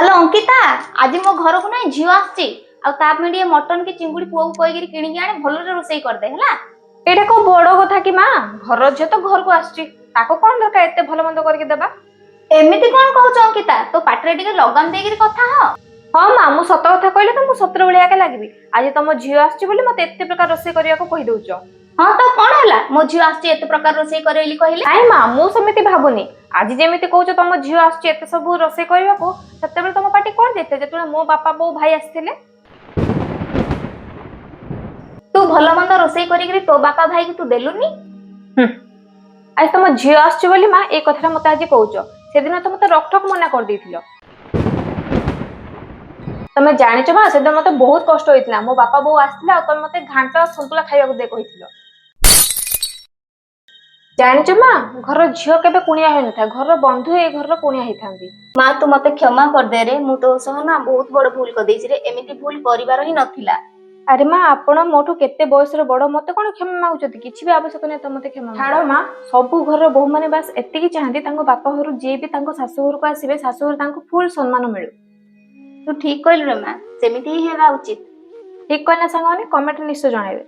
Hello Ankita आज मो घर को ना झील आसी आटे मटन की चिंगुड़ी पुआ को कहीकि किणी आने भल रोसई करदे है। एटा को बड़ कथा कि माँ घर झील तो घर को आसची ताको कौन दरकार एते भल मंद करके देबा। एमिति कौन कहूच अंकिता तो पाटरे टिके लगाम देगिरी कथा हो। हाँ माँ मु सत कथा कहले तो मु सतर भलिया के लागबी। आज तुम झील आसची बोली मते एते प्रकार रोसई करिया को कहि दउचो। हाँ तो कौन है मो झील आसची एते प्रकार रोसई करेली कहले। नाइ माँ मु समिति भाबुनी आज जेमिति कहउचो तुम झील आसची एते सब रोसई करिया को सते बेले तुम पार्टी कोन देते जेतले मो बापा बो भाई आस्थिले। तू भल मंद रोसई करिकरी तो बापा भाई की तू देलुनी। आज तुम झील आसची बोली माँ ए कथा मते आज कहउचो से दिन तो मते रकठक मना कर देथिलो। तमे जानिचो माँ से दिन मते बहुत कष्ट होइतला मो बापा बो आस्थिला आ तमे मते घांटा संतुला खाइबाकू दे कहिथिलो। जानिचो माँ घर झील केबे कुणिया होय नथा घर बंधु ए घर कुणिया हेथांती। माँ तू मते क्षमा कर दे रे मु तो सह ना बहुत बड़ भूल कर देछि रे एमिति भूल करिवार ही नथिला। अरे माँ आपण मोठू केते बयस रे बड़ मते कोन क्षमा मागुचती किछि भी आवश्यक नै त मते क्षमा छाड़ो माँ सबु घर बहु माने बस एतिकी चाहंती तांको बापा घर जे भी तांको सासु घर को आसीबे सासु घर तांको फुल सम्मान मिलु। तू ठीक कहलु रे माँ सेमिति ही हेबा उचित। ठीक कहना संग माने कमेंट निश्चय जणाइबे।